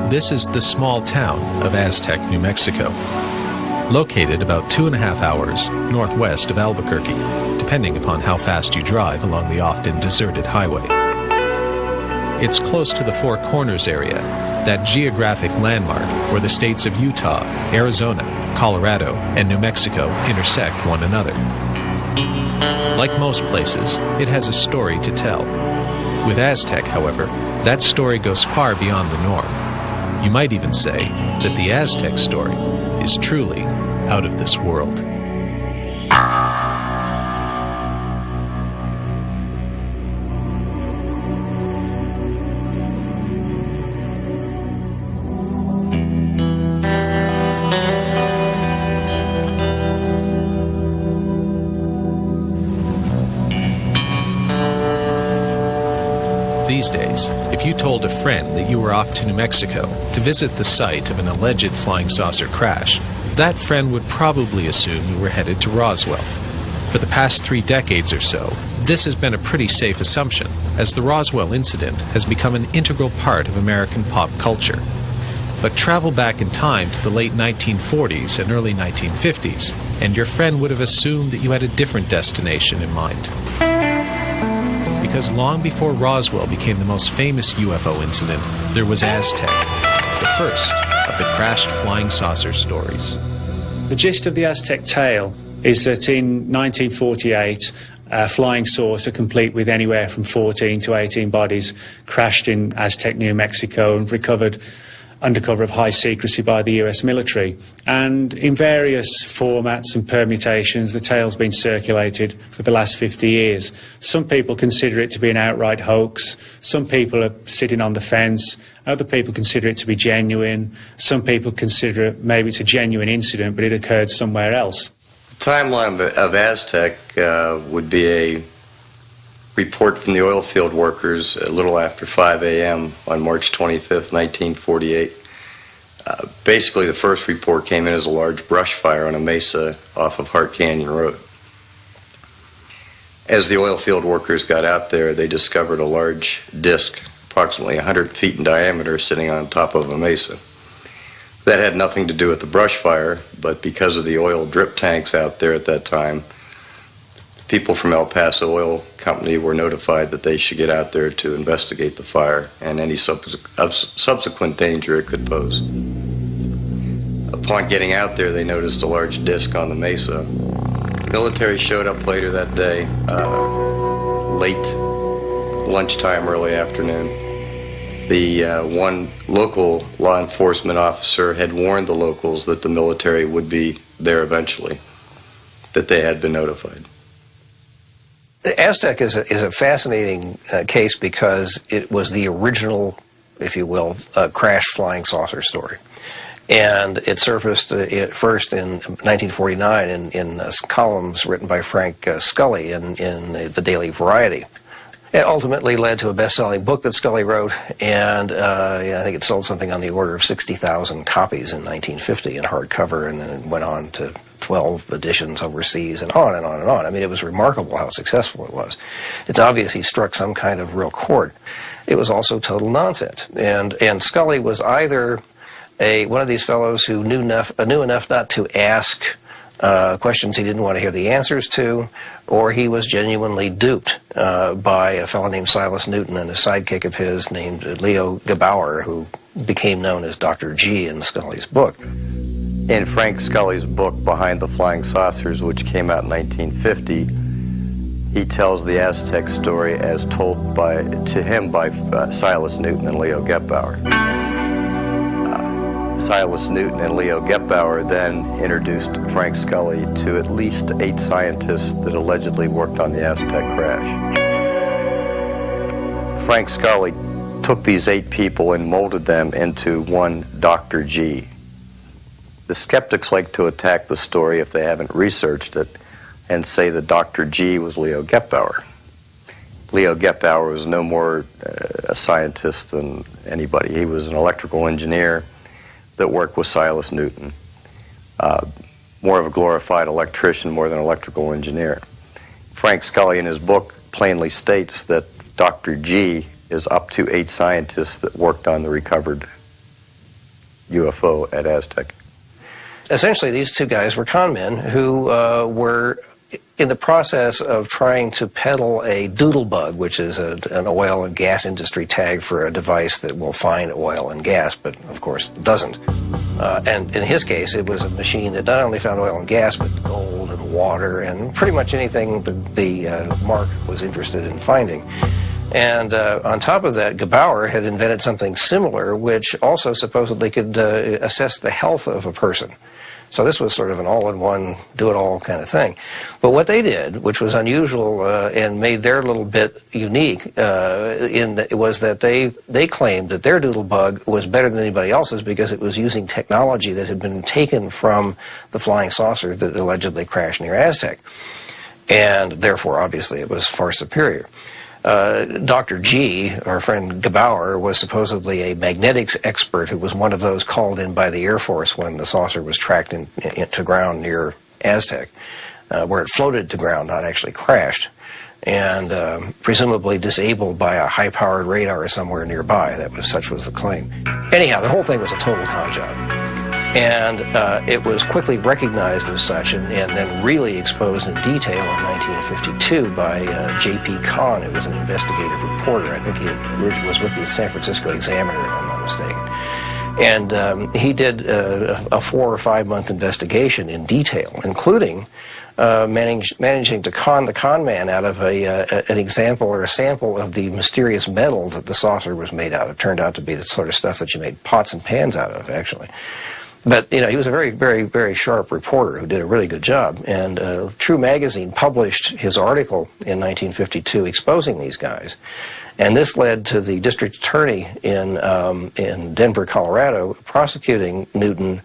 This is the small town of Aztec, New Mexico, located about 2.5 hours northwest of Albuquerque, depending upon how fast you drive along the often deserted highway. It's close to the Four Corners area, that geographic landmark where the states of Utah, Arizona, Colorado, and New Mexico intersect one another. Like most places, it has a story to tell. With Aztec, however, that story goes far beyond the norm. You might even say that the Aztec story is truly out of this world. These days, if you told a friend that you were off to New Mexico to visit the site of an alleged flying saucer crash, that friend would probably assume you were headed to Roswell. For the past 3 decades or so, this has been a pretty safe assumption, as the Roswell incident has become an integral part of American pop culture. But travel back in time to the late 1940s and early 1950s, and your friend would have assumed that you had a different destination in mind. Because long before Roswell became the most famous UFO incident, there was Aztec, the first of the crashed flying saucer stories. The gist of the Aztec tale is that in 1948, a flying saucer complete with anywhere from 14 to 18 bodies crashed in Aztec, New Mexico, and recovered under cover of high secrecy by the US military. And in various formats and permutations, the tale's been circulated for the last 50 years. Some people consider it to be an outright hoax. Some people are sitting on the fence. Other people consider it to be genuine. Some people consider it maybe it's a genuine incident, but it occurred somewhere else. The timeline of Aztec would be a report from the oil field workers a little after 5 a.m. on March 25th, 1948. Basically, the first report came in as a large brush fire on a mesa off of Hart Canyon Road. As the oil field workers got out there, they discovered a large disc, approximately 100 feet in diameter, sitting on top of a mesa. That had nothing to do with the brush fire, but because of the oil drip tanks out there at that time, people from El Paso Oil Company were notified that they should get out there to investigate the fire and any subsequent danger it could pose. Upon getting out there, they noticed a large disc on the mesa. The military showed up later that day, late lunchtime, early afternoon. The one local law enforcement officer had warned the locals that the military would be there eventually, that they had been notified. Aztec is a fascinating case because it was the original, if you will, crash flying saucer story. And it surfaced first in 1949 in columns written by Frank Scully in the Daily Variety. It ultimately led to a best-selling book that Scully wrote, and I think it sold something on the order of 60,000 copies in 1950 in hardcover, and then it went on to 12 editions overseas, and on and on and on. I mean, it was remarkable how successful it was. It's obvious he struck some kind of real chord. It was also total nonsense, and Scully was either one of these fellows who knew enough not to ask questions he didn't want to hear the answers to, or he was genuinely duped by a fellow named Silas Newton and a sidekick of his named Leo Gebauer, who became known as Dr. G in Scully's book. In Frank Scully's book, Behind the Flying Saucers, which came out in 1950, he tells the Aztec story as told to him by Silas Newton and Leo Gebauer. Silas Newton and Leo Gebauer then introduced Frank Scully to at least 8 scientists that allegedly worked on the Aztec crash. Frank Scully took these 8 people and molded them into one Dr. G. The skeptics like to attack the story if they haven't researched it and say that Dr. G was Leo Gebauer. Leo Gebauer was no more a scientist than anybody. He was an electrical engineer that worked with Silas Newton. More of a glorified electrician more than electrical engineer. Frank Scully in his book plainly states that Dr. G is up to 8 scientists that worked on the recovered UFO at Aztec? Essentially, these two guys were con men who were in the process of trying to peddle a doodle bug, which is an oil and gas industry tag for a device that will find oil and gas, but of course doesn't. And in his case, it was a machine that not only found oil and gas, but gold and water and pretty much anything the Mark was interested in finding. And on top of that, Gebauer had invented something similar, which also supposedly could assess the health of a person. So this was sort of an all-in-one, do-it-all kind of thing. But what they did, which was unusual and made their little bit unique, was that they claimed that their doodle bug was better than anybody else's because it was using technology that had been taken from the flying saucer that allegedly crashed near Aztec. And therefore, obviously, it was far superior. Dr. G, our friend Gebauer, was supposedly a magnetics expert who was one of those called in by the Air Force when the saucer was tracked to ground near Aztec, where it floated to ground, not actually crashed, and presumably disabled by a high-powered radar somewhere nearby. Such was the claim. Anyhow, the whole thing was a total con job. And it was quickly recognized as such and then really exposed in detail in 1952 by J.P. Kahn, who was an investigative reporter. I think he was with the San Francisco Examiner, if I'm not mistaken. And he did a 4 or 5 month investigation in detail, including managing to con the con man out of an example or a sample of the mysterious metal that the saucer was made out of. It turned out to be the sort of stuff that you made pots and pans out of, actually. But, he was a very, very, very sharp reporter who did a really good job. And True Magazine published his article in 1952 exposing these guys. And this led to the district attorney in Denver, Colorado, prosecuting Newton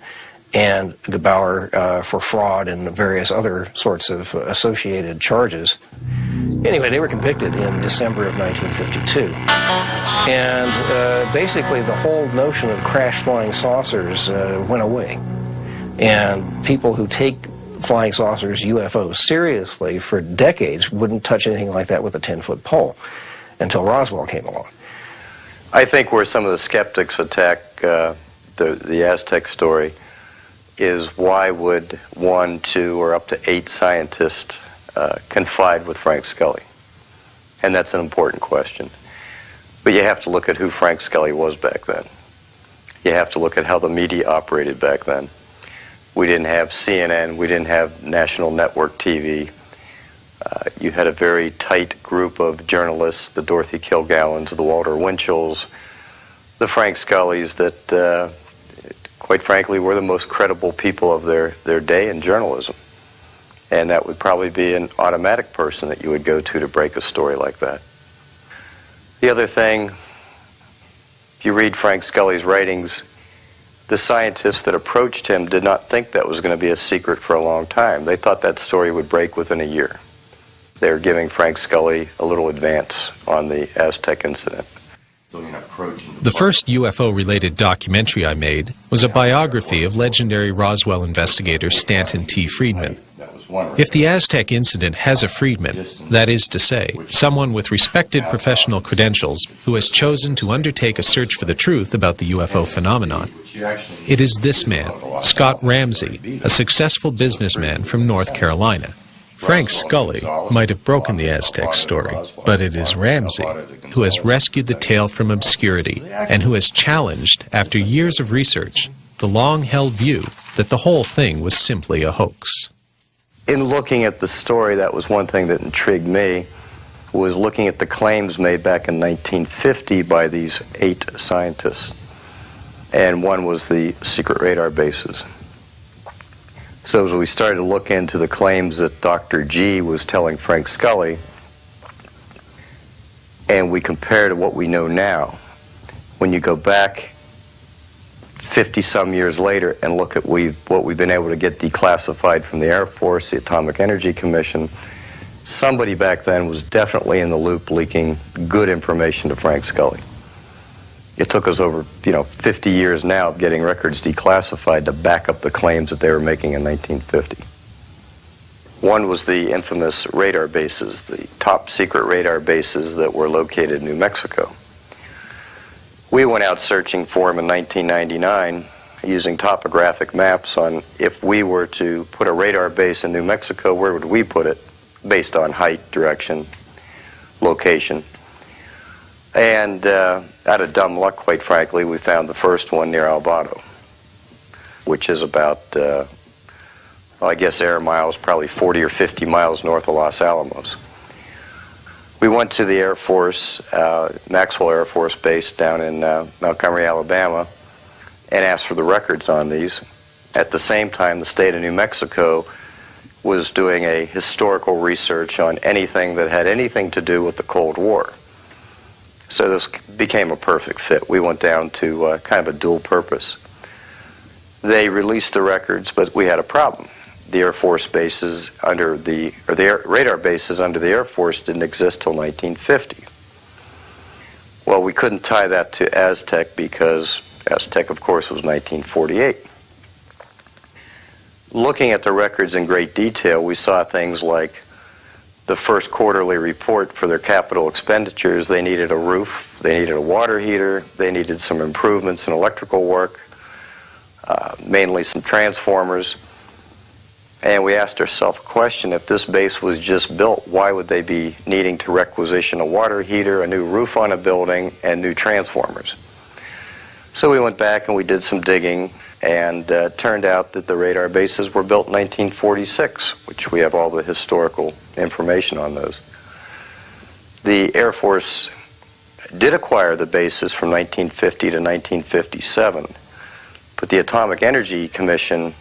and Gebauer for fraud and various other sorts of associated charges. Anyway, they were convicted in December of 1952. And basically the whole notion of crash flying saucers went away. And people who take flying saucers, UFOs, seriously for decades wouldn't touch anything like that with a 10-foot pole until Roswell came along. I think where some of the skeptics attack the Aztec story is why would 1, 2, or up to 8 scientists confide with Frank Scully? And that's an important question. But you have to look at who Frank Scully was back then. You have to look at how the media operated back then. We didn't have CNN, we didn't have national network TV. You had a very tight group of journalists, the Dorothy Kilgallons, the Walter Winchells, the Frank Scullys that, quite frankly, were the most credible people of their day in journalism. And that would probably be an automatic person that you would go to break a story like that. The other thing, if you read Frank Scully's writings, the scientists that approached him did not think that was going to be a secret for a long time. They thought that story would break within a year. They were giving Frank Scully a little advance on the Aztec incident. The first UFO-related documentary I made was a biography of legendary Roswell investigator Stanton T. Friedman. If the Aztec incident has a Friedman, that is to say, someone with respected professional credentials who has chosen to undertake a search for the truth about the UFO phenomenon, it is this man, Scott Ramsey, a successful businessman from North Carolina. Frank Scully might have broken the Aztec story, but it is Ramsey who has rescued the tale from obscurity and who has challenged, after years of research, the long-held view that the whole thing was simply a hoax. In looking at the story, that was one thing that intrigued me, was looking at the claims made back in 1950 by these 8 scientists. And one was the secret radar bases. So as we started to look into the claims that Dr. G was telling Frank Scully, and we compare to what we know now, when you go back 50-some years later and look at what we've been able to get declassified from the Air Force, the Atomic Energy Commission, somebody back then was definitely in the loop leaking good information to Frank Scully. It took us over, 50 years now of getting records declassified to back up the claims that they were making in 1950. One was the infamous radar bases, the top secret radar bases that were located in New Mexico. We went out searching for them in 1999, using topographic maps on if we were to put a radar base in New Mexico, where would we put it, based on height, direction, location. And out of dumb luck, quite frankly, we found the first one near Vado, which is about, I guess air miles, probably 40 or 50 miles north of Los Alamos. We went to the Air Force, Maxwell Air Force Base down in Montgomery, Alabama, and asked for the records on these. At the same time, the state of New Mexico was doing a historical research on anything that had anything to do with the Cold War. So this became a perfect fit. We went down to kind of a dual purpose. They released the records, but we had a problem. The Air Force bases under the radar bases under the Air Force didn't exist till 1950. Well, we couldn't tie that to Aztec because Aztec, of course, was 1948. Looking at the records in great detail, we saw things like the first quarterly report for their capital expenditures. They needed a roof, they needed a water heater, they needed some improvements in electrical work, mainly some transformers. And we asked ourselves a question: if this base was just built, why would they be needing to requisition a water heater, a new roof on a building, and new transformers? So we went back and we did some digging, and turned out that the radar bases were built in 1946, which we have all the historical information on those. The Air Force did acquire the bases from 1950 to 1957, but the Atomic Energy Commission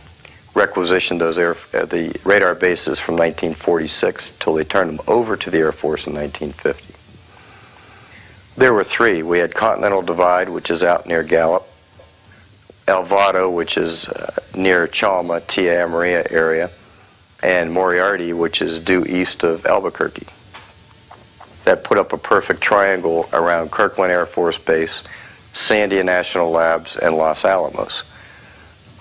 requisitioned the radar bases from 1946 till they turned them over to the Air Force in 1950. There were three. We had Continental Divide, which is out near Gallup, El Vado, which is near Chalma, Tia Maria area, and Moriarty, which is due east of Albuquerque. That put up a perfect triangle around Kirkland Air Force Base, Sandia National Labs, and Los Alamos,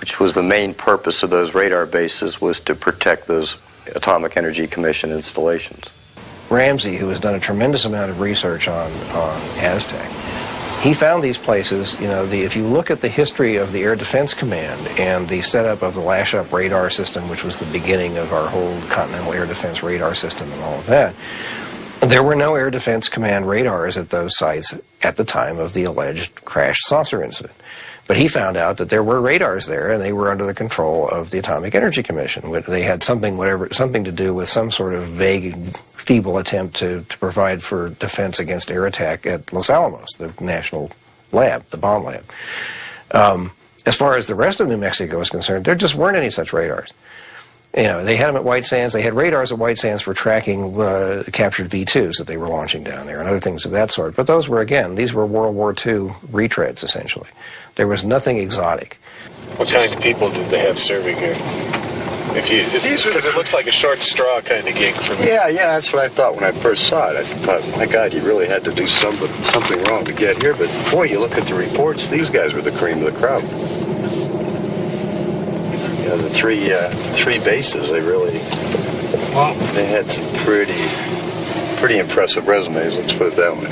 which was the main purpose of those radar bases, was to protect those Atomic Energy Commission installations. Ramsey, who has done a tremendous amount of research on Aztec, he found these places. If you look at the history of the Air Defense Command and the setup of the Lash-Up radar system, which was the beginning of our whole Continental Air Defense radar system and all of that, there were no Air Defense Command radars at those sites at the time of the alleged crash saucer incident. But he found out that there were radars there, and they were under the control of the Atomic Energy Commission. They had something to do with some sort of vague, feeble attempt to provide for defense against air attack at Los Alamos, the national lab, the bomb lab. As far as the rest of New Mexico is concerned, there just weren't any such radars. They had them at White Sands. They had radars at White Sands for tracking captured V-2s that they were launching down there and other things of that sort. But these were World War II retreads, essentially. There was nothing exotic. What kind of people did they have serving here? Because it looks like a short straw kind of gig for me. Yeah, that's what I thought when I first saw it. I thought, my God, you really had to do something wrong to get here. But boy, you look at the reports, these guys were the cream of the crop. The three bases, they had some pretty impressive resumes, let's put it that way.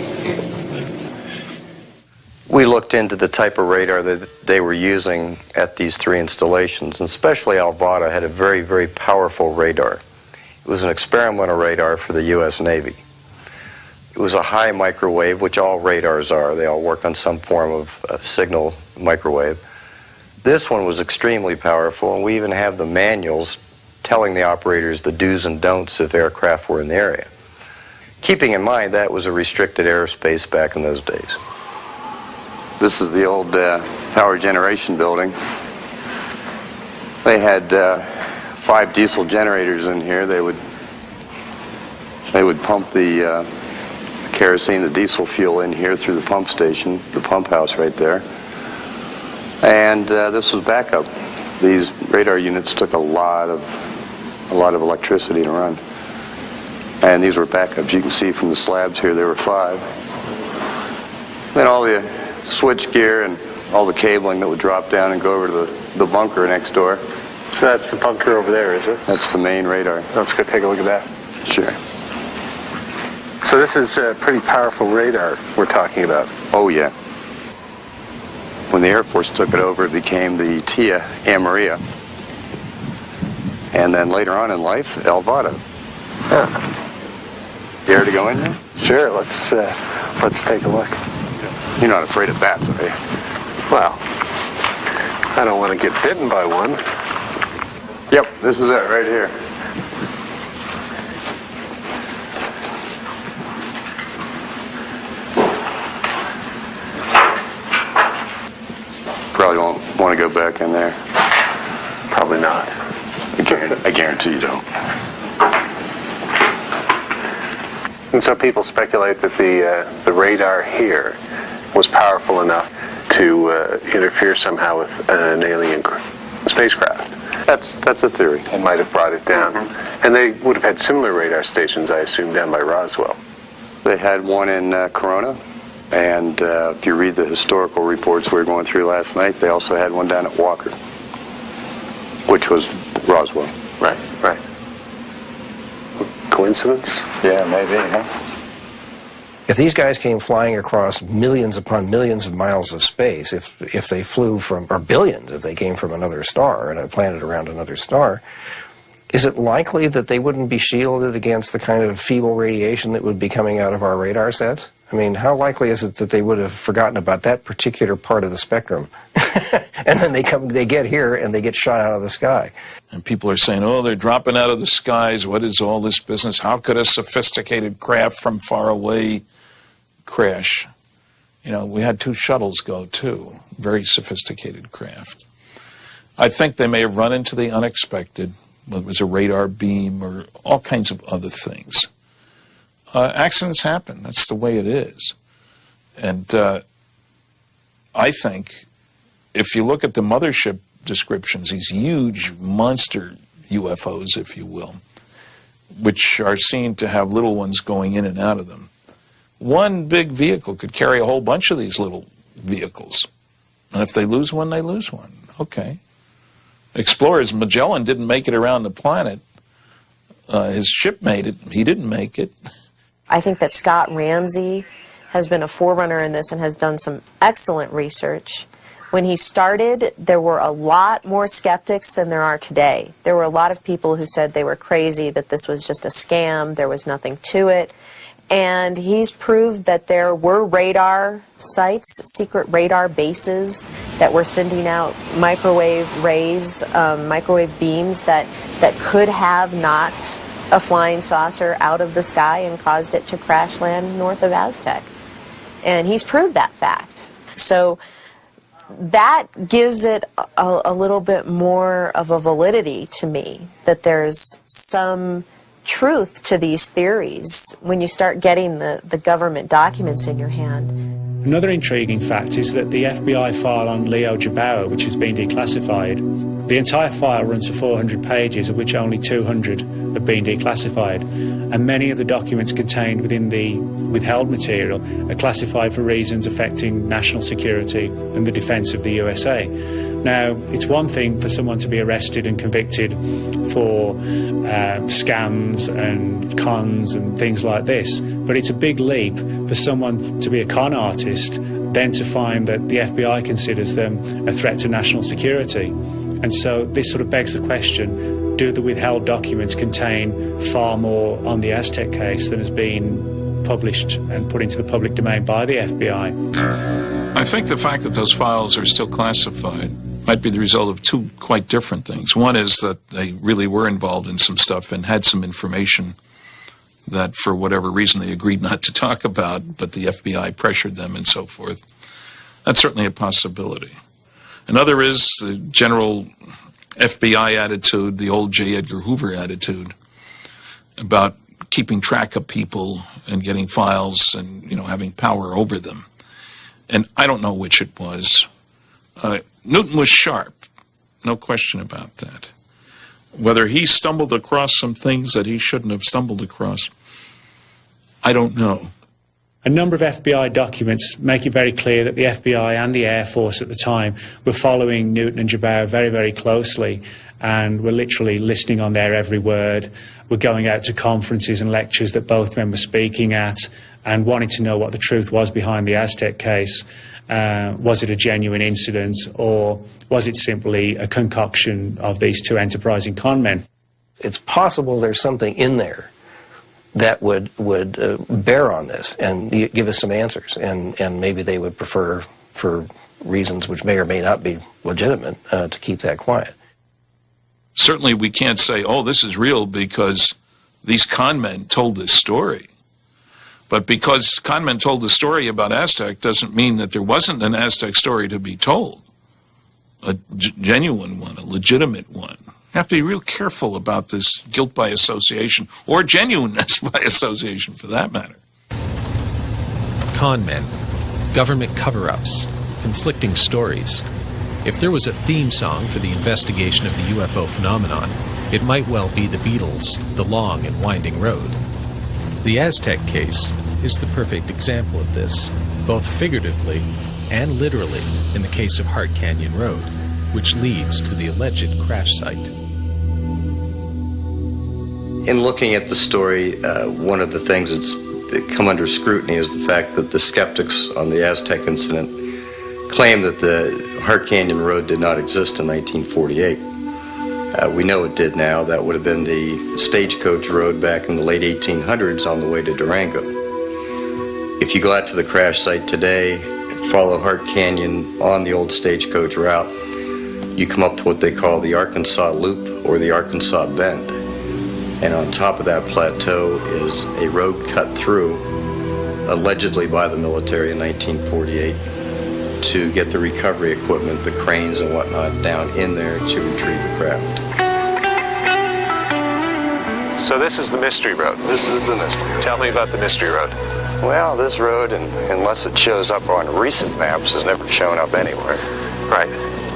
We looked into the type of radar that they were using at these three installations, and especially Alvada had a very, very powerful radar. It was an experimental radar for the U.S. Navy. It was a high microwave, which all radars are. They all work on some form of signal microwave. This one was extremely powerful, and we even have the manuals telling the operators the do's and don'ts if aircraft were in the area. Keeping in mind that was a restricted airspace back in those days. This is the old power generation building. They had 5 diesel generators in here. They would pump the kerosene, the diesel fuel in here through the pump station, the pump house right there. And this was backup. These radar units took a lot of electricity to run. And these were backups. You can see from the slabs here there were 5. Then all the switch gear and all the cabling that would drop down and go over to the bunker next door. So that's the bunker over there, is it? That's the main radar. Let's go take a look at that. Sure. So this is a pretty powerful radar we're talking about. Oh, yeah. When the Air Force took it over, it became the Tia Amaria. And then later on in life, El Vado. You ready to go in there? Sure, let's take a look. You're not afraid of bats, are you? Well, I don't want to get bitten by one. Yep, this is it right here. Probably won't want to go back in there. Probably not. I guarantee you don't. And so people speculate that the radar here was powerful enough to interfere somehow with an alien spacecraft. That's a theory. And might have brought it down. Mm-hmm. And they would have had similar radar stations, I assume, down by Roswell. They had one in Corona, and if you read the historical reports we were going through last night, they also had one down at Walker, which was Roswell. Right. Coincidence? Yeah, maybe, huh? If these guys came flying across millions upon millions of miles of space, if they flew from, or billions, if they came from another star and a planet around another star, is it likely that they wouldn't be shielded against the kind of feeble radiation that would be coming out of our radar sets? I mean, how likely is it that they would have forgotten about that particular part of the spectrum? And then they get here and they get shot out of the sky. And people are saying, oh, they're dropping out of the skies. What is all this business? How could a sophisticated craft from far away crash? You know, we had 2 shuttles go, too. Very sophisticated craft. I think they may have run into the unexpected, whether it was a radar beam or all kinds of other things. Accidents happen. That's the way it is. And I think if you look at the mothership descriptions, these huge monster UFOs, if you will, which are seen to have little ones going in and out of them, one big vehicle could carry a whole bunch of these little vehicles. And if they lose one, they lose one. Okay. Explorers, Magellan didn't make it around the planet. His ship made it. He didn't make it. I think that Scott Ramsey has been a forerunner in this and has done some excellent research. When he started, there were a lot more skeptics than there are today. There were a lot of people who said they were crazy, that this was just a scam, there was nothing to it. And he's proved that there were radar sites, secret radar bases that were sending out microwave rays, microwave beams that could have knocked a flying saucer out of the sky and caused it to crash land north of Aztec. And he's proved that fact. So that gives it a little bit more of a validity to me, that there's some truth to these theories when you start getting the government documents in your hand. Another intriguing fact is that the FBI file on Leo Jabauer, which has been declassified, the entire file runs to 400 pages, of which only 200 have been declassified. And many of the documents contained within the withheld material are classified for reasons affecting national security and the defence of the USA. Now, it's one thing for someone to be arrested and convicted for scams and cons and things like this, but it's a big leap for someone to be a con artist, then to find that the FBI considers them a threat to national security. And so this sort of begs the question, do the withheld documents contain far more on the Aztec case than has been published and put into the public domain by the FBI? I think the fact that those files are still classified might be the result of 2 quite different things. One is that they really were involved in some stuff and had some information that for whatever reason they agreed not to talk about, but the FBI pressured them and so forth. That's certainly a possibility. Another is the general FBI attitude, the old J. Edgar Hoover attitude about keeping track of people and getting files and, having power over them. And I don't know which it was. Newton was sharp, no question about that. Whether he stumbled across some things that he shouldn't have stumbled across, I don't know. A number of FBI documents make it very clear that the FBI and the Air Force at the time were following Newton and Jabara very, very closely, and were literally listening on their every word, were going out to conferences and lectures that both men were speaking at, and wanting to know what the truth was behind the Aztec case. Was it a genuine incident, or was it simply a concoction of these two enterprising con men? It's possible there's something in there that would bear on this and give us some answers, and maybe they would prefer, for reasons which may or may not be legitimate, to keep that quiet. Certainly we can't say, oh, this is real because these con men told this story. But because con men told the story about Aztec doesn't mean that there wasn't an Aztec story to be told. A genuine one, a legitimate one. You have to be real careful about this guilt by association, or genuineness by association for that matter. Con men, government cover-ups, conflicting stories. If there was a theme song for the investigation of the UFO phenomenon, it might well be the Beatles' The Long and Winding Road. The Aztec case is the perfect example of this, both figuratively and literally in the case of Heart Canyon Road, which leads to the alleged crash site. In looking at the story, one of the things that's come under scrutiny is the fact that the skeptics on the Aztec incident claim that the Heart Canyon Road did not exist in 1948. We know it did now. That would have been the stagecoach road back in the late 1800s on the way to Durango. If you go out to the crash site today, follow Heart Canyon on the old stagecoach route, you come up to what they call the Arkansas Loop or the Arkansas Bend. And on top of that plateau is a road cut through, allegedly by the military in 1948, to get the recovery equipment, the cranes and whatnot, down in there to retrieve the craft. So this is the Mystery Road. This is the mystery road. Tell me about the Mystery Road. Well, this road, unless it shows up on recent maps, has never shown up anywhere. Right.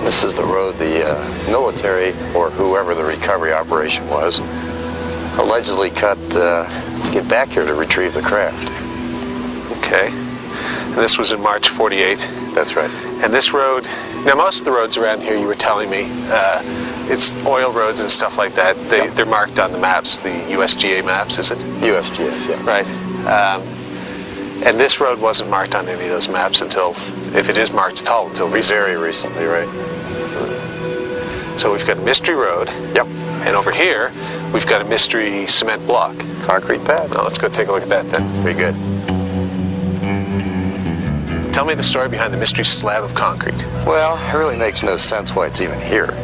This is the road the military, or whoever the recovery operation was, allegedly cut to get back here to retrieve the craft. Okay. And this was in March 48. That's right. And this road, now most of the roads around here, you were telling me, it's oil roads and stuff like that. They're marked on the maps, the USGA maps, is it? USGS, yeah. Right. And this road wasn't marked on any of those maps until, if it is marked at all, until recently. Very recently, right. So we've got a mystery road. Yep. And over here, we've got a mystery cement block. Concrete pad. Now let's go take a look at that then. Very good. Tell me the story behind the mystery slab of concrete. Well, it really makes no sense why it's even here.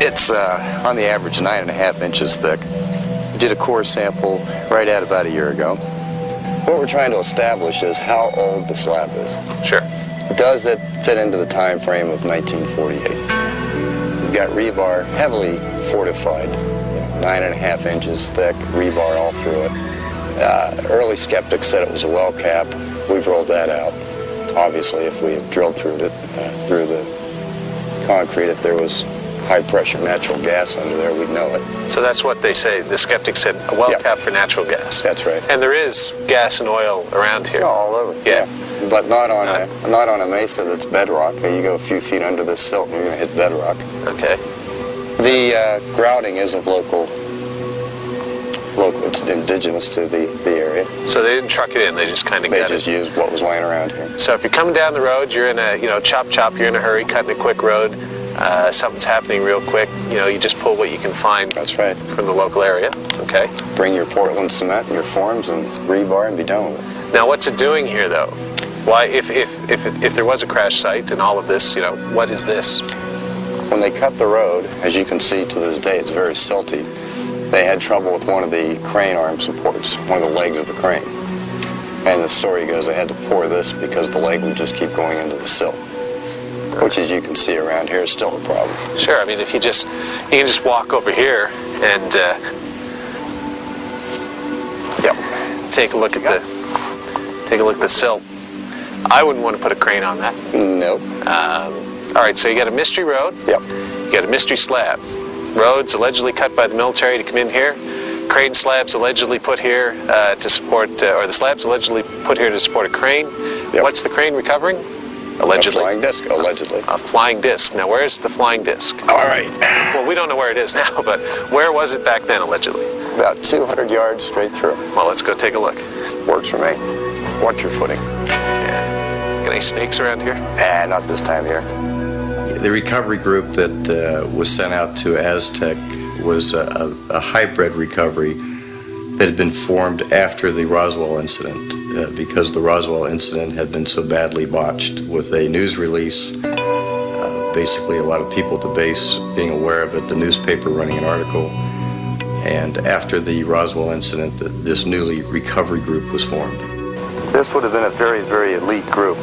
It's on the average 9.5 inches thick. We did a core sample right at about a year ago. What we're trying to establish is how old the slab is. Sure. Does it fit into the time frame of 1948? We've got rebar heavily fortified, 9.5 inches thick, rebar all through it. Early skeptics said it was a well cap. We've rolled that out. Obviously, if we have drilled through the concrete, if there was high-pressure natural gas under there, we'd know it. So that's what they say. The skeptics said a well cap for natural gas. That's right. And there is gas and oil around here. Yeah, all over. Yeah. But not on a mesa that's bedrock. You go a few feet under this silt and you're going to hit bedrock. Okay. The grouting is of local. It's indigenous to the area. So they didn't truck it in. They just kind of got it. They just used what was laying around here. So if you're coming down the road, you're in a chop, you're in a hurry, cutting a quick road. Something's happening real quick. You just pull what you can find. That's right. From the local area. Okay. Bring your Portland cement and your forms and rebar and be done with it. Now, what's it doing here, though? Why, if there was a crash site and all of this, what is this? When they cut the road, as you can see to this day, it's very silty. They had trouble with one of the crane arm supports, one of the legs of the crane. And the story goes they had to pour this because the leg would just keep going into the silt, which, as you can see around here, is still a problem. Sure. I mean, if you can just walk over here and take a look at the silt. I wouldn't want to put a crane on that. Nope. All right. So you got a mystery road. Yep. You got a mystery slab. Roads allegedly cut by the military to come in here. crane slabs allegedly put here to support, or the slabs allegedly put here to support a crane. Yep. What's the crane recovering? Allegedly. A flying disc, allegedly. A flying disc. Now, where's the flying disc? All right. Well, we don't know where it is now, but where was it back then, allegedly? About 200 yards straight through. Well, let's go take a look. Works for me. Watch your footing. Yeah. Got any snakes around here? Not this time here. The recovery group that was sent out to Aztec was a hybrid recovery that had been formed after the Roswell incident because the Roswell incident had been so badly botched with a news release. Basically, a lot of people at the base being aware of it, the newspaper running an article. And after the Roswell incident, this newly recovery group was formed. This would have been a very, very elite group.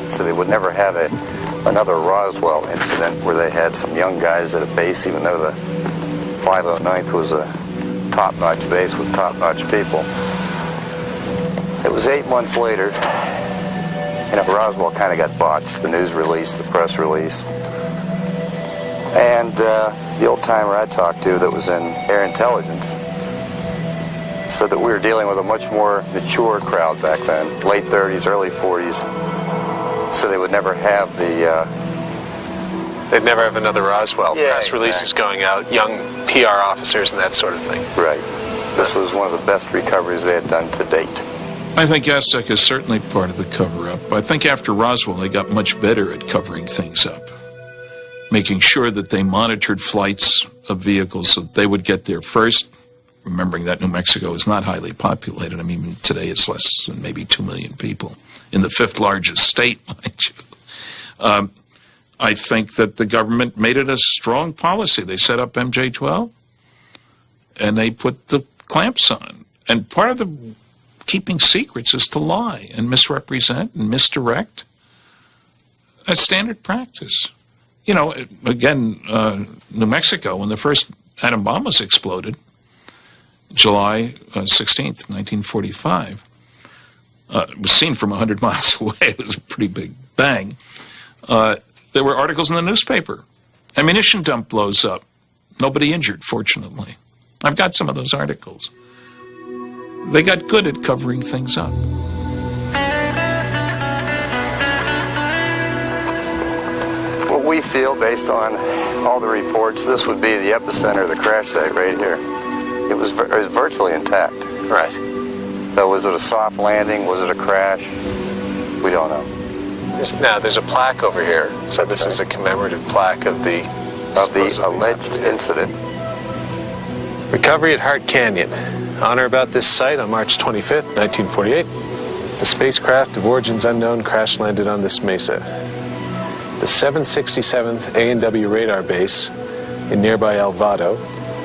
So they would never have another Roswell incident where they had some young guys at a base, even though the 509th was a top-notch base with top-notch people. It was 8 months later, and Roswell kind of got botched, the news release, the press release. And the old-timer I talked to that was in air intelligence said that we were dealing with a much more mature crowd back then, late 30s, early 40s, so they would never have the... They'd never have another Roswell. Yeah, Press releases going out, young PR officers and that sort of thing. Right. This was one of the best recoveries they had done to date. I think Aztec is certainly part of the cover-up. I think after Roswell, they got much better at covering things up, making sure that they monitored flights of vehicles so that they would get there first, remembering that New Mexico is not highly populated. I mean, today it's less than maybe 2 million people in the 5th largest state, mind you. I think that the government made it a strong policy. They set up MJ-12, and they put the clamps on. And part of the keeping secrets is to lie and misrepresent and misdirect. That's standard practice. You know, again, New Mexico, when the first atom bomb was exploded, July 16th, 1945, it was seen from 100 miles away. It was a pretty big bang. There were articles in the newspaper. Ammunition dump blows up. Nobody injured, fortunately. I've got some of those articles. They got good at covering things up. What we feel, based on all the reports, this would be the epicenter of the crash site right here. It was virtually intact. Right. So was it a soft landing? Was it a crash? We don't know. Now, there's a plaque over here. So this is a commemorative plaque of the alleged incident. Recovery at Hart Canyon. On or about this site on March 25th, 1948, the spacecraft of origins unknown crash-landed on this mesa. The 767th A&W radar base in nearby El Vado,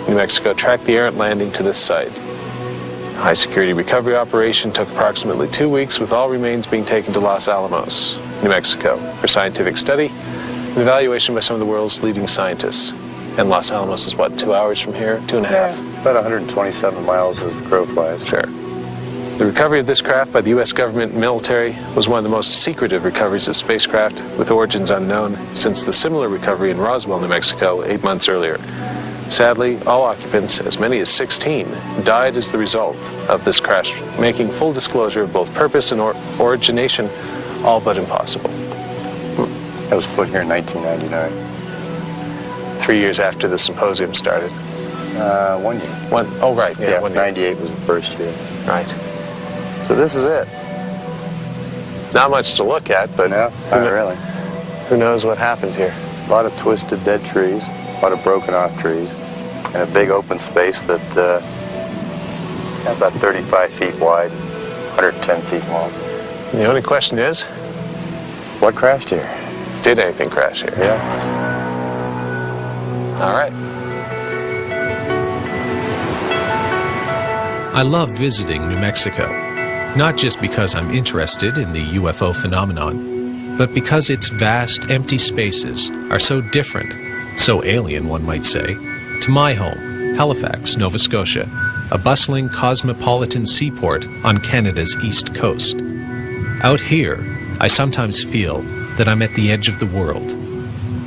New Mexico, tracked the errant landing to this site. A high-security recovery operation took approximately 2 weeks, with all remains being taken to Los Alamos, New Mexico, for scientific study and evaluation by some of the world's leading scientists. And Los Alamos is what, 2 hours from here? 2.5? Yeah, about 127 miles as the crow flies. Sure. The recovery of this craft by the U.S. government and military was one of the most secretive recoveries of spacecraft with origins unknown since the similar recovery in Roswell, New Mexico, 8 months earlier. Sadly, all occupants, as many as 16, died as the result of this crash, making full disclosure of both purpose and origination all but impossible. It was put here in 1999. 3 years after the symposium started. 1 year. Oh, right. Yeah, 1 year. 98 was the first year. Right. So this is it. Not much to look at, but No, not really. who knows what happened here. A lot of twisted dead trees, a lot of broken off trees, and a big open space that about 35 feet wide, 110 feet long. The only question is, What crashed here? did anything crash here? Yeah. All right. I love visiting New Mexico, not just because I'm interested in the UFO phenomenon, but because its vast, empty spaces are so different, so alien, one might say, to my home, Halifax, Nova Scotia, a bustling cosmopolitan seaport on Canada's east coast. Out here, I sometimes feel that I'm at the edge of the world.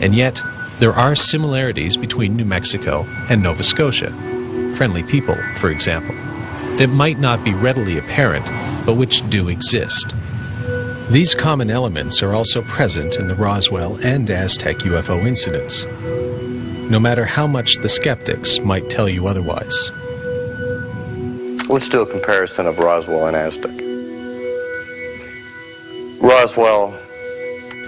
And yet, there are similarities between New Mexico and Nova Scotia. friendly people, for example, that might not be readily apparent, but which do exist. These common elements are also present in the Roswell and Aztec UFO incidents, no matter how much the skeptics might tell you otherwise. Let's do a comparison of Roswell and Aztec. Roswell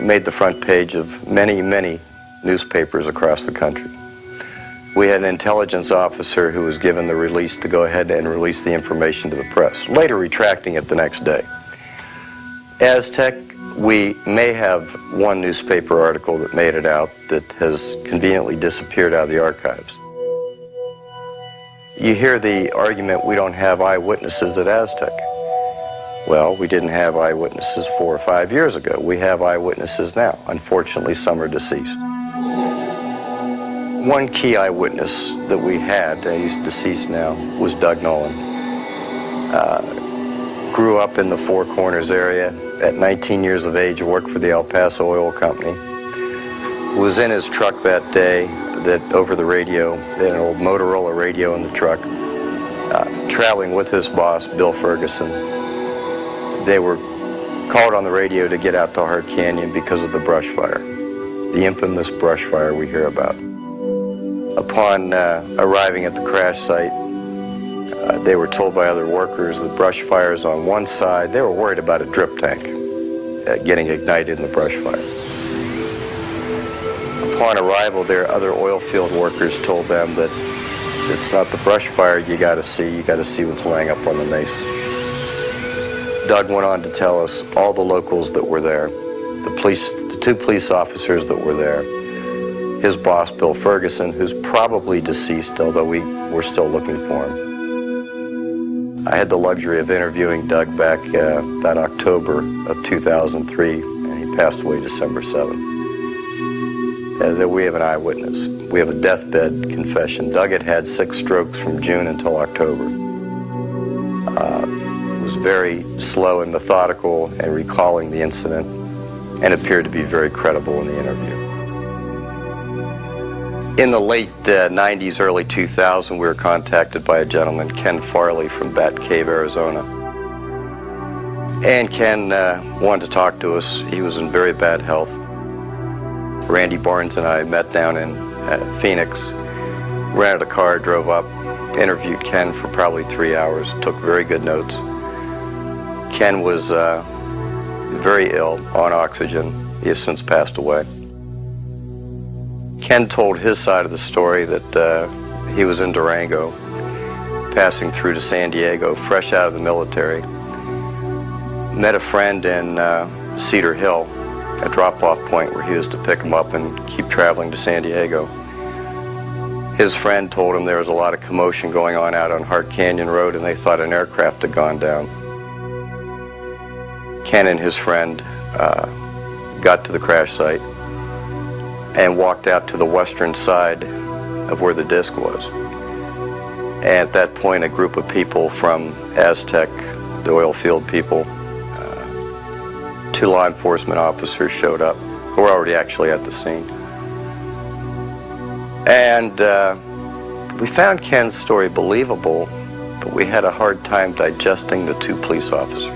made the front page of many, many newspapers across the country. We had an intelligence officer who was given the release to go ahead and release the information to the press, later retracting it the next day. Aztec, we may have one newspaper article that made it out that has conveniently disappeared out of the archives. You hear the argument, we don't have eyewitnesses at Aztec. Well, we didn't have eyewitnesses 4 or 5 years ago. We have eyewitnesses now. Unfortunately, some are deceased. One key eyewitness that we had, and he's deceased now, was Doug Nolan. Grew up in the Four Corners area. At 19 years of age, worked for the El Paso Oil Company. Was in his truck that day, that over the radio, they had an old Motorola radio in the truck, traveling with his boss, Bill Ferguson. They were called on the radio to get out to Hart Canyon because of the brush fire, the infamous brush fire we hear about. Upon arriving at the crash site, they were told by other workers the brush fire is on one side. They were worried about a drip tank getting ignited in the brush fire. Upon arrival there, other oil field workers told them that it's not the brush fire you got to see what's laying up on the mesa. Doug went on to tell us all the locals that were there, the 2 police officers that were there, his boss, Bill Ferguson, who's probably deceased, although we're still looking for him. I had the luxury of interviewing Doug back about October of 2003, and he passed away December 7th. That we have an eyewitness. We have a deathbed confession. Doug had had 6 strokes from June until October. Was very slow and methodical in recalling the incident and appeared to be very credible in the interview. In the late 90s, early 2000, we were contacted by a gentleman, Ken Farley from Bat Cave, Arizona. And Ken wanted to talk to us. He was in very bad health. Randy Barnes and I met down in Phoenix, rented a car, drove up, interviewed Ken for probably 3 hours, took very good notes. Ken was very ill, on oxygen. He has since passed away. Ken told his side of the story that he was in Durango, passing through to San Diego, fresh out of the military. Met a friend in Cedar Hill, a drop-off point where he was to pick him up and keep traveling to San Diego. His friend told him there was a lot of commotion going on out on Hart Canyon Road and they thought an aircraft had gone down. Ken and his friend got to the crash site and walked out to the western side of where the disc was. And at that point, a group of people from Aztec, the oil field people, 2 law enforcement officers showed up, who were already actually at the scene. And we found Ken's story believable, but we had a hard time digesting the 2 police officers.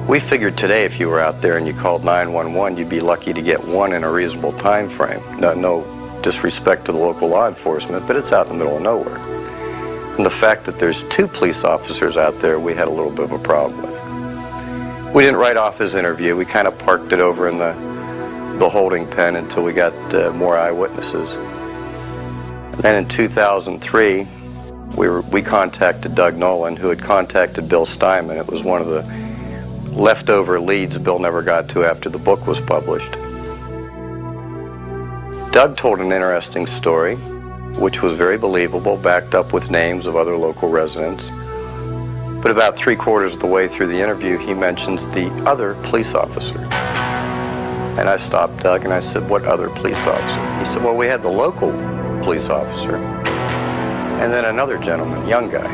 We figured today if you were out there and you called 911, you'd be lucky to get 1 in a reasonable time frame. No disrespect to the local law enforcement, but it's out in the middle of nowhere. And the fact that there's 2 police officers out there, we had a little bit of a problem with. We didn't write off his interview. We kind of parked it over in the holding pen until we got more eyewitnesses. And then in 2003, we contacted Doug Nolan, who had contacted Bill Steinman. It was one of the leftover leads Bill never got to after the book was published. Doug told an interesting story, which was very believable, backed up with names of other local residents. But about 3/4 of the way through the interview, he mentions the other police officer. And I stopped Doug and I said, "What other police officer?" He said, "Well, we had the local police officer and then another gentleman, young guy."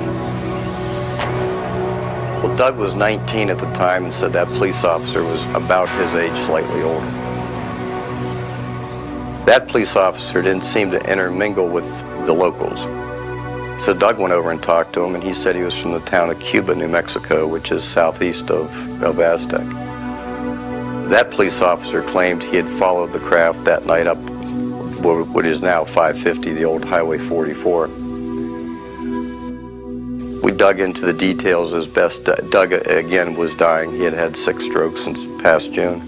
Well, Doug was 19 at the time and said that police officer was about his age, slightly older. That police officer didn't seem to intermingle with the locals. So Doug went over and talked to him, and he said he was from the town of Cuba, New Mexico, which is southeast of Aztec. That police officer claimed he had followed the craft that night up what is now 550, the old Highway 44. We dug into the details as best. Doug, again, was dying. He had had 6 strokes since past June.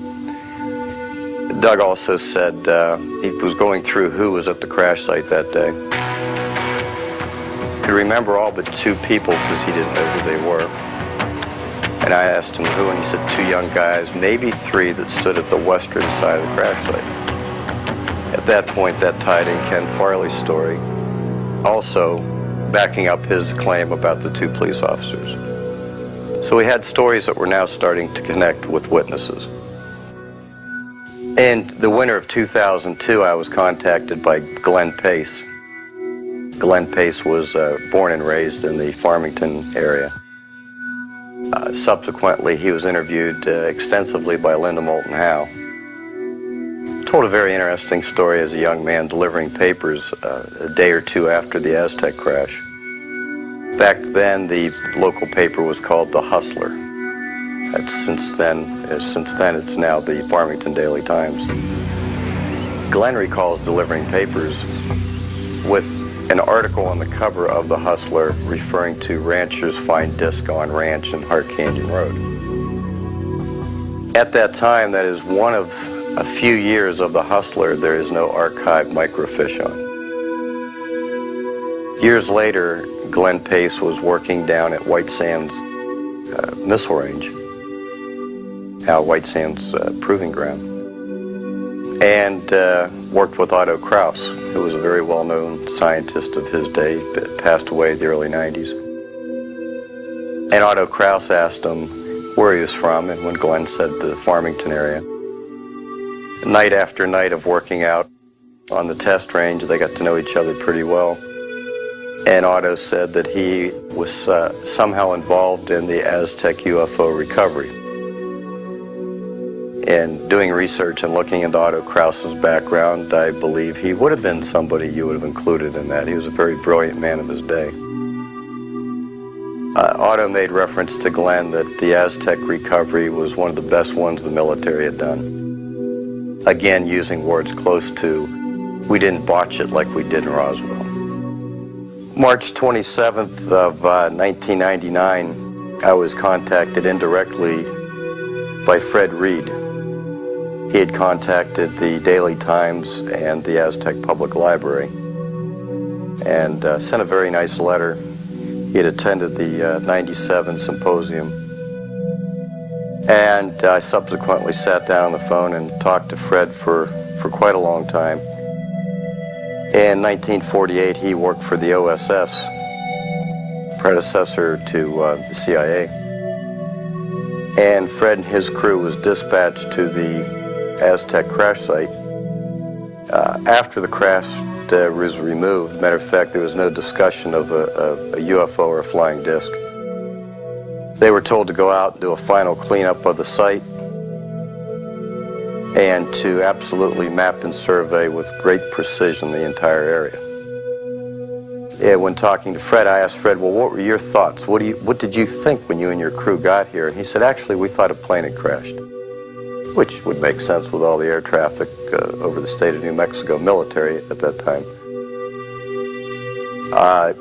Doug also said he was going through who was at the crash site that day. Could remember all but 2 people because he didn't know who they were. And I asked him who, and he said 2 young guys, maybe 3 that stood at the western side of the crash site. At that point, that tied in Ken Farley's story, also backing up his claim about the 2 police officers. So we had stories that were now starting to connect with witnesses. In the winter of 2002, I was contacted by Glenn Pace. Glenn Pace was born and raised in the Farmington area. Subsequently, he was interviewed extensively by Linda Moulton Howe. Told a very interesting story as a young man delivering papers a day or 2 after the Aztec crash. Back then, the local paper was called The Hustler. Since then, it's now the Farmington Daily Times. Glenn recalls delivering papers with an article on the cover of The Hustler referring to ranchers find disc on ranch in Hart Canyon Road. At that time, that is one of a few years of The Hustler, there is no archived microfiche on. Years later, Glenn Pace was working down at White Sands Missile Range, now White Sands Proving Ground, and worked with Otto Kraus, who was a very well-known scientist of his day, passed away in the early 90s. And Otto Kraus asked him where he was from, and when Glenn said the Farmington area, night after night of working out on the test range, they got to know each other pretty well. And Otto said that he was somehow involved in the Aztec UFO recovery. And doing research and looking into Otto Kraus's background, I believe he would have been somebody you would have included in that. He was a very brilliant man of his day. Otto made reference to Glenn that the Aztec recovery was one of the best ones the military had done. Again, using words close to, we didn't botch it like we did in Roswell. March 27th of 1999, I was contacted indirectly by Fred Reed. He had contacted the Daily Times and the Aztec Public Library and sent a very nice letter. He had attended the 97 symposium. And I subsequently sat down on the phone and talked to Fred for quite a long time. In 1948, he worked for the OSS, predecessor to the CIA. And Fred and his crew was dispatched to the Aztec crash site. After the crash was removed, matter of fact, there was no discussion of a UFO or a flying disc. They were told to go out and do a final cleanup of the site and to absolutely map and survey with great precision the entire area. And when talking to Fred, I asked Fred, well, what were your thoughts? What did you think when you and your crew got here? And he said, actually, we thought a plane had crashed, which would make sense with all the air traffic over the state of New Mexico, military at that time.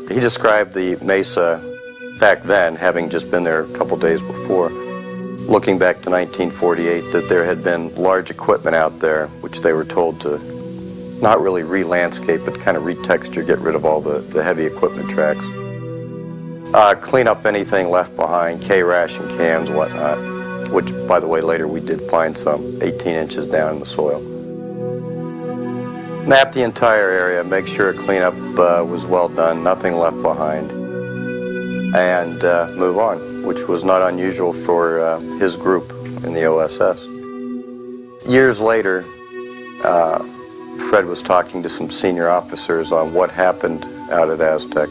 He described the mesa back then, having just been there a couple days before, looking back to 1948, that there had been large equipment out there, which they were told to not really re-landscape, but kind of retexture, get rid of all the heavy equipment tracks. Clean up anything left behind, K-ration cans, whatnot, which, by the way, later we did find some 18 inches down in the soil. Map the entire area, make sure a cleanup was well done, nothing left behind, and move on, which was not unusual for his group in the OSS. Years later, Fred was talking to some senior officers on what happened out at Aztec,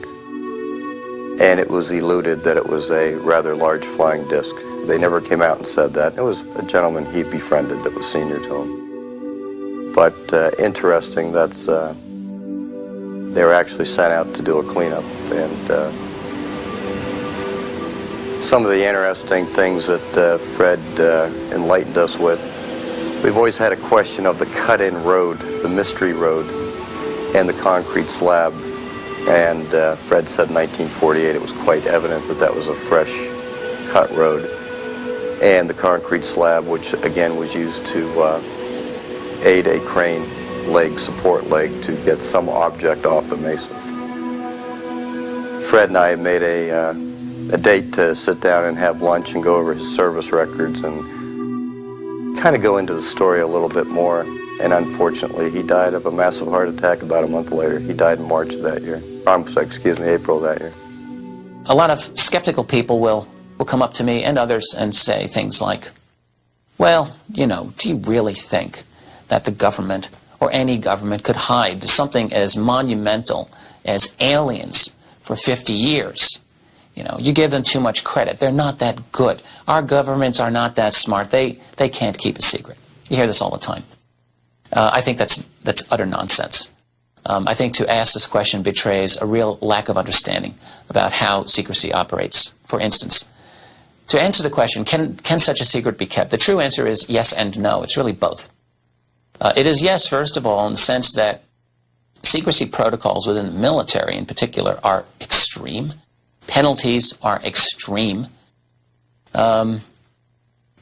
and it was eluded that it was a rather large flying disc. They never came out and said that. It was a gentleman he befriended that was senior to him. But interesting, that's They were actually sent out to do a cleanup. And some of the interesting things that Fred enlightened us with, we've always had a question of the cut-in road, the mystery road, and the concrete slab. And Fred said in 1948 it was quite evident that that was a fresh cut road. And the concrete slab, which again was used to aid a crane leg, support leg, to get some object off the mesa. Fred and I have made a date to sit down and have lunch and go over his service records and kind of go into the story a little bit more. And unfortunately, he died of a massive heart attack about a month later. He died in March of that year. April of that year. A lot of skeptical people will come up to me and others and say things like, well, you know, do you really think that the government or any government could hide something as monumental as aliens for 50 years? You know, you give them too much credit. They're not that good. Our governments are not that smart. They can't keep a secret. You hear this all the time. I think that's utter nonsense. I think to ask this question betrays a real lack of understanding about how secrecy operates. For instance, to answer the question, can such a secret be kept? The true answer is yes and no. It's really both. It is yes, first of all, in the sense that secrecy protocols within the military in particular are extreme. Penalties are extreme.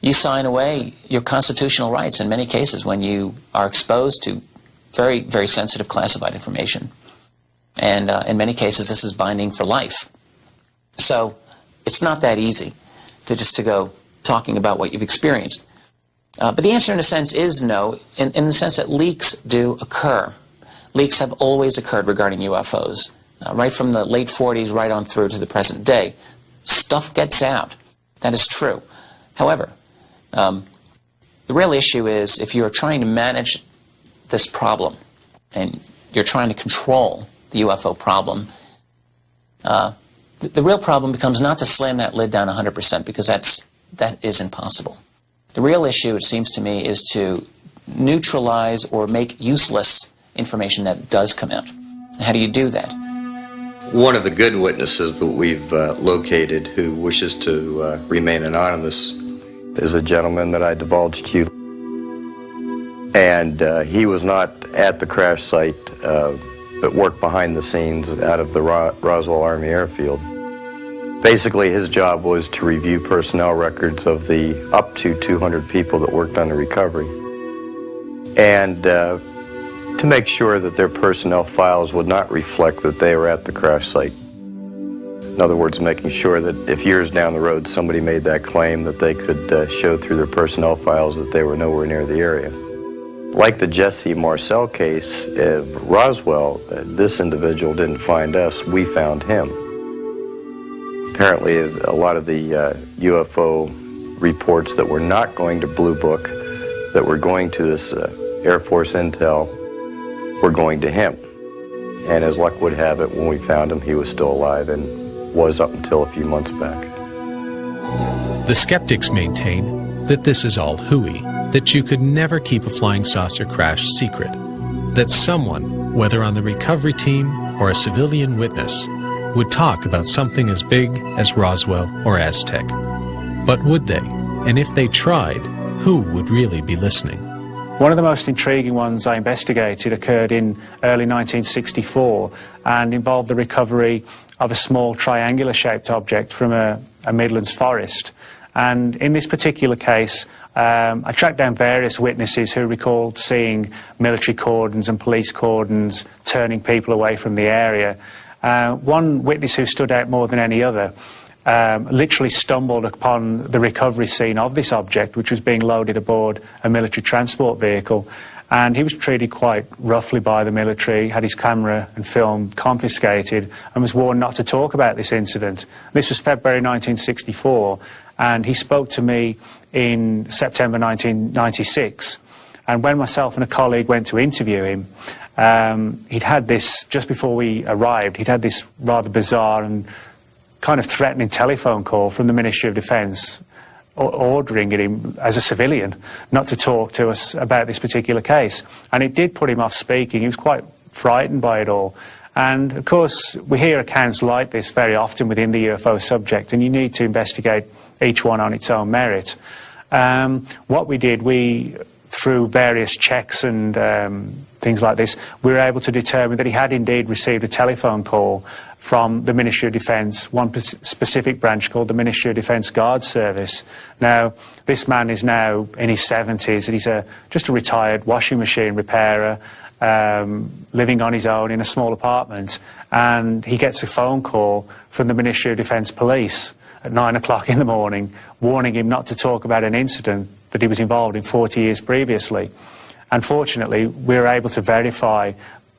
You sign away your constitutional rights in many cases when you are exposed to very, very sensitive classified information. And in many cases, this is binding for life. So it's not that easy to go talking about what you've experienced. But the answer, in a sense, is no, in the sense that leaks do occur. Leaks have always occurred regarding UFOs, right from the late 40s right on through to the present day. Stuff gets out. That is true. However, the real issue is if you're trying to manage this problem and you're trying to control the UFO problem, the real problem becomes not to slam that lid down 100% because that is impossible. The real issue, it seems to me, is to neutralize or make useless information that does come out. How do you do that? One of the good witnesses that we've located who wishes to remain anonymous is a gentleman that I divulged to you. And he was not at the crash site, but worked behind the scenes out of the Roswell Army Airfield. Basically, his job was to review personnel records of the up to 200 people that worked on the recovery, and to make sure that their personnel files would not reflect that they were at the crash site. In other words, making sure that if years down the road somebody made that claim, that they could show through their personnel files that they were nowhere near the area. Like the Jesse Marcel case of Roswell, this individual didn't find us, we found him. Apparently, a lot of the UFO reports that were not going to Blue Book, that were going to this Air Force intel, were going to him. And as luck would have it, when we found him, he was still alive and was up until a few months back. The skeptics maintain that this is all hooey, that you could never keep a flying saucer crash secret, that someone, whether on the recovery team or a civilian witness, would talk about something as big as Roswell or Aztec. But would they? And if they tried, who would really be listening? One of the most intriguing ones I investigated occurred in early 1964 and involved the recovery of a small triangular-shaped object from a Midlands forest. And in this particular case, I tracked down various witnesses who recalled seeing military cordons and police cordons turning people away from the area. One witness who stood out more than any other literally stumbled upon the recovery scene of this object, which was being loaded aboard a military transport vehicle. And he was treated quite roughly by the military, had his camera and film confiscated, and was warned not to talk about this incident. This was February 1964, and he spoke to me in September 1996. And when myself and a colleague went to interview him, he'd had this, just before we arrived, he'd had this rather bizarre and kind of threatening telephone call from the Ministry of Defence, ordering him as a civilian not to talk to us about this particular case. And it did put him off speaking. He was quite frightened by it all. And of course, we hear accounts like this very often within the UFO subject, and you need to investigate each one on its own merit. What we did, through various checks and things like this, we were able to determine that he had indeed received a telephone call from the Ministry of Defence, one specific branch called the Ministry of Defence Guard Service. Now, this man is now in his 70s, and he's just a retired washing machine repairer, living on his own in a small apartment, and he gets a phone call from the Ministry of Defence Police at 9 o'clock in the morning, warning him not to talk about an incident that he was involved in 40 years previously. Unfortunately, we were able to verify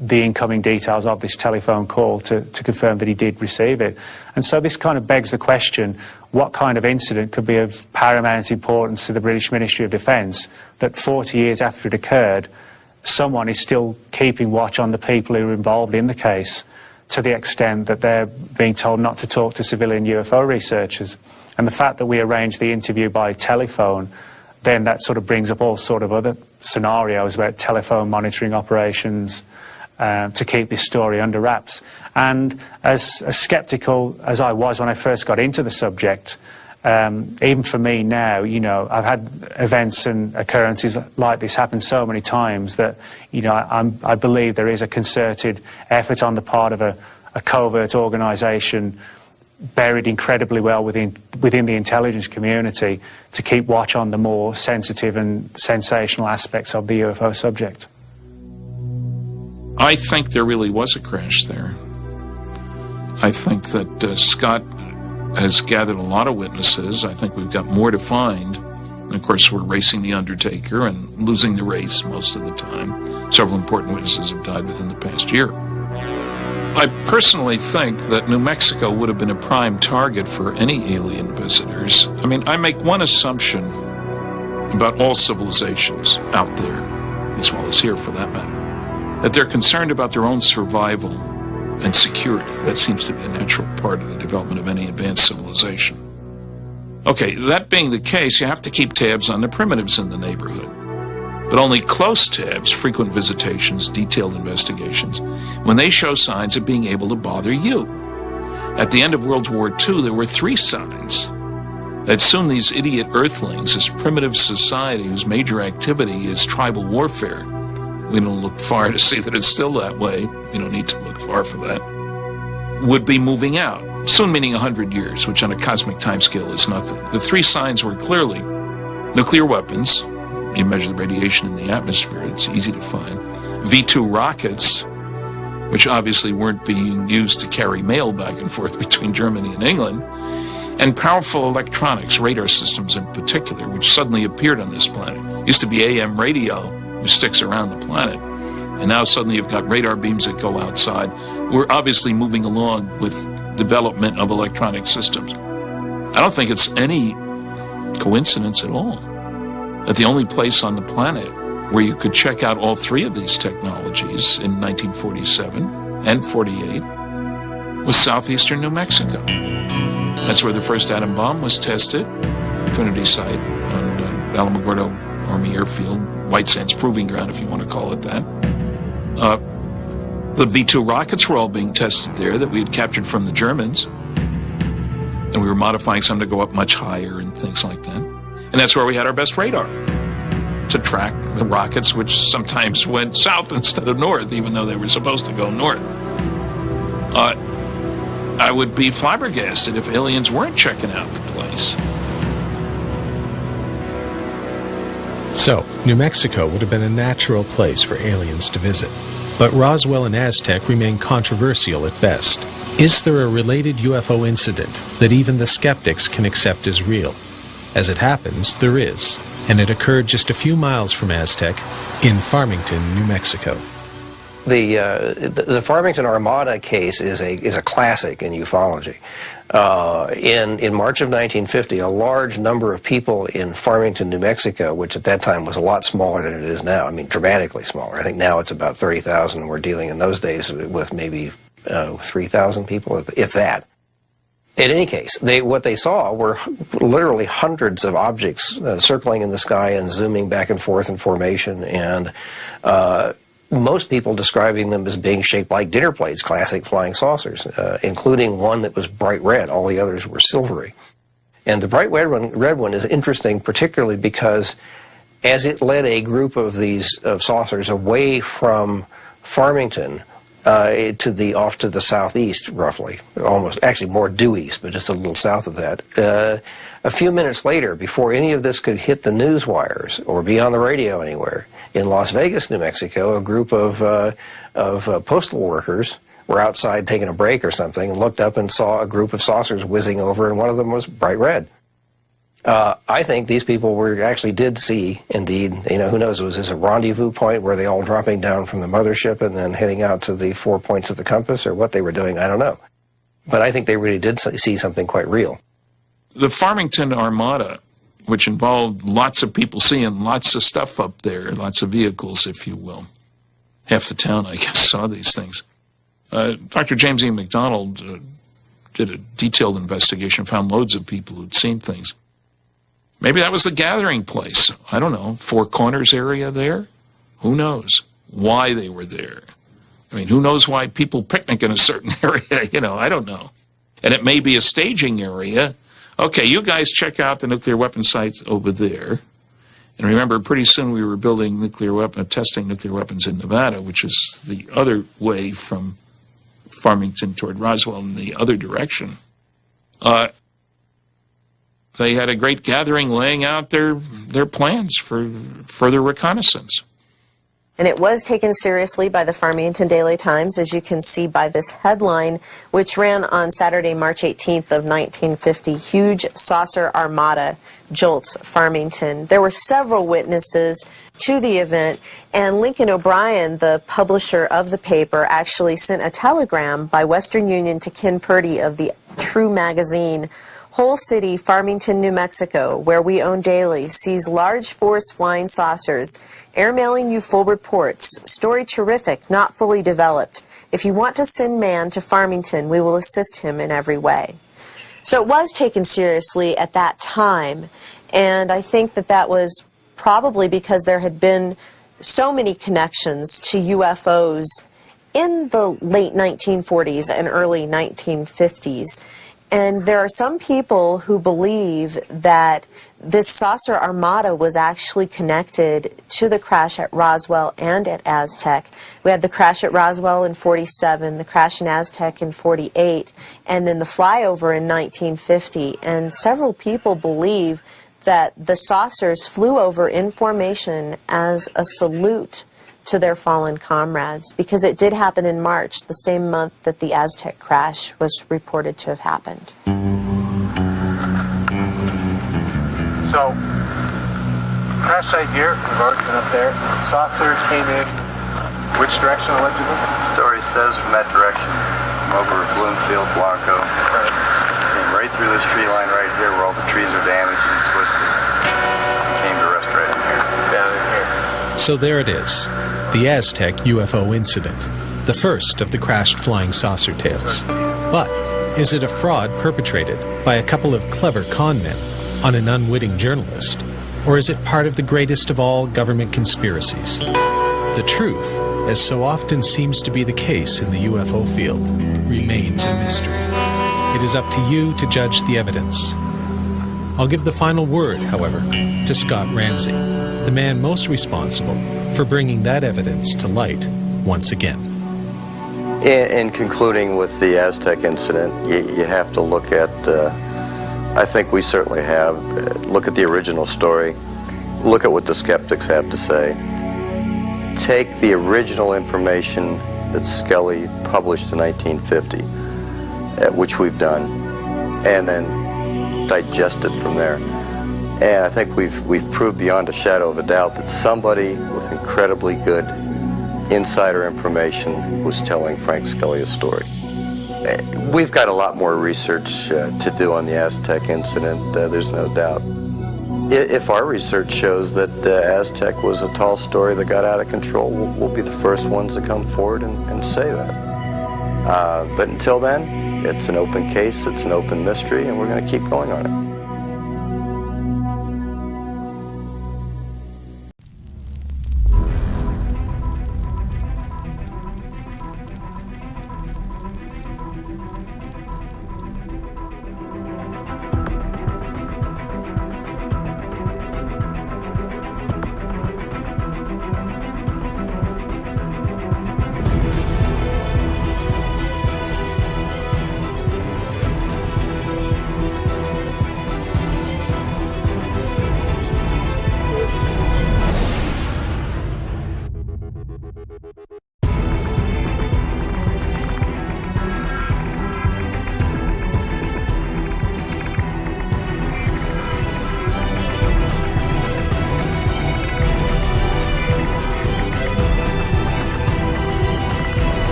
the incoming details of this telephone call to confirm that he did receive it. And so this kind of begs the question, what kind of incident could be of paramount importance to the British Ministry of Defence that 40 years after it occurred, someone is still keeping watch on the people who are involved in the case, to the extent that they're being told not to talk to civilian UFO researchers. And the fact that we arranged the interview by telephone, then that sort of brings up all sort of other scenarios about telephone monitoring operations to keep this story under wraps. And as sceptical as I was when I first got into the subject, even for me now, you know, I've had events and occurrences like this happen so many times that, you know, I believe there is a concerted effort on the part of a covert organisation buried incredibly well within the intelligence community to keep watch on the more sensitive and sensational aspects of the UFO subject. I think there really was a crash there. I think that Scott has gathered a lot of witnesses. I think we've got more to find. And of course, we're racing the undertaker and losing the race most of the time. Several important witnesses have died within the past year. I personally think that New Mexico would have been a prime target for any alien visitors. I mean, I make one assumption about all civilizations out there, as well as here for that matter, that they're concerned about their own survival and security. That seems to be a natural part of the development of any advanced civilization. Okay, that being the case, you have to keep tabs on the primitives in the neighborhood. But only close tabs, frequent visitations, detailed investigations, when they show signs of being able to bother you. At the end of World War II, there were 3 signs that soon these idiot earthlings, this primitive society whose major activity is tribal warfare, we don't look far to see that it's still that way, you don't need to look far for that, would be moving out, soon meaning 100 years, which on a cosmic timescale is nothing. The 3 signs were clearly nuclear weapons. You measure the radiation in the atmosphere, it's easy to find. V-2 rockets, which obviously weren't being used to carry mail back and forth between Germany and England, and powerful electronics, radar systems in particular, which suddenly appeared on this planet. It used to be AM radio, which sticks around the planet, and now suddenly you've got radar beams that go outside. We're obviously moving along with development of electronic systems. I don't think it's any coincidence at all that the only place on the planet where you could check out all 3 of these technologies in 1947 and 48 was southeastern New Mexico. That's where the first atom bomb was tested, Trinity Site on Alamogordo Army Airfield, White Sands Proving Ground, if you want to call it that. The V-2 rockets were all being tested there that we had captured from the Germans, and we were modifying some to go up much higher and things like that. And that's where we had our best radar, to track the rockets, which sometimes went south instead of north, even though they were supposed to go north. I would be flabbergasted if aliens weren't checking out the place. So, New Mexico would have been a natural place for aliens to visit. But Roswell and Aztec remain controversial at best. Is there a related UFO incident that even the skeptics can accept as real? As it happens, there is, and it occurred just a few miles from Aztec in Farmington, New Mexico. The Farmington Armada case is a classic in ufology. In March of 1950, a large number of people in Farmington, New Mexico, which at that time was a lot smaller than it is now, I mean dramatically smaller. I think now it's about 30,000. We're dealing in those days with maybe 3,000 people, if that. In any case, what they saw were literally hundreds of objects circling in the sky and zooming back and forth in formation, and most people describing them as being shaped like dinner plates, classic flying saucers, including one that was bright red. All the others were silvery. And the bright red one is interesting, particularly because as it led a group of these saucers away from Farmington off to the southeast, roughly, almost, actually more due east, but just a little south of that. A few minutes later, before any of this could hit the news wires or be on the radio anywhere, in Las Vegas, New Mexico, a group of postal workers were outside taking a break or something and looked up and saw a group of saucers whizzing over, and one of them was bright red. I think these people did see, indeed, who knows, was this a rendezvous point? Were they all dropping down from the mothership and then heading out to the 4 points of the compass, or what they were doing? I don't know. But I think they really did see something quite real. The Farmington Armada, which involved lots of people seeing lots of stuff up there, lots of vehicles, if you will. Half the town, I guess, saw these things. Dr. James E. McDonald did a detailed investigation, found loads of people who'd seen things. Maybe that was the gathering place. I don't know, Four Corners area there? Who knows why they were there? I mean, who knows why people picnic in a certain area? I don't know. And it may be a staging area. Okay, you guys check out the nuclear weapon sites over there. And remember, pretty soon we were building testing nuclear weapons in Nevada, which is the other way from Farmington toward Roswell in the other direction. They had a great gathering laying out their plans for further reconnaissance. And it was taken seriously by the Farmington Daily Times, as you can see by this headline, which ran on Saturday, March 18th of 1950. Huge saucer armada jolts Farmington. There were several witnesses to the event, and Lincoln O'Brien, the publisher of the paper, actually sent a telegram by Western Union to Ken Purdy of the True magazine. Whole city, Farmington, New Mexico, where we own daily, sees large force flying saucers. Airmailing you full reports. Story terrific, not fully developed. If you want to send man to Farmington, we will assist him in every way. So it was taken seriously at that time, and I think that was probably because there had been so many connections to UFOs in the late 1940s and early 1950s. And there are some people who believe that this saucer armada was actually connected to the crash at Roswell and at Aztec. We had the crash at Roswell in 47, the crash in Aztec in 48, and then the flyover in 1950. And several people believe that the saucers flew over in formation as a salute to their fallen comrades, because it did happen in March, the same month that the Aztec crash was reported to have happened. So, crash site here, we've already been up there. Saucers came in, which direction allegedly? The story says from that direction, from over Bloomfield, Blanco, came right through this tree line right here where all the trees are damaged and twisted. And came to rest right in here. Down in here. So there it is, the Aztec UFO incident, the first of the crashed flying saucer tales. But is it a fraud perpetrated by a couple of clever con men on an unwitting journalist? Or is it part of the greatest of all government conspiracies? The truth, as so often seems to be the case in the UFO field, remains a mystery. It is up to you to judge the evidence. I'll give the final word, however, to Scott Ramsey, the man most responsible for bringing that evidence to light once again. In concluding with the Aztec incident, you have to look at, I think we certainly have, look at the original story, look at what the skeptics have to say, take the original information that Scully published in 1950, which we've done, and then digest it from there. And I think we've proved beyond a shadow of a doubt that somebody with incredibly good insider information was telling Frank Scully a story. We've got a lot more research to do on the Aztec incident, there's no doubt. If our research shows that Aztec was a tall story that got out of control, we'll be the first ones to come forward and say that. But until then, it's an open case, it's an open mystery, and we're going to keep going on it.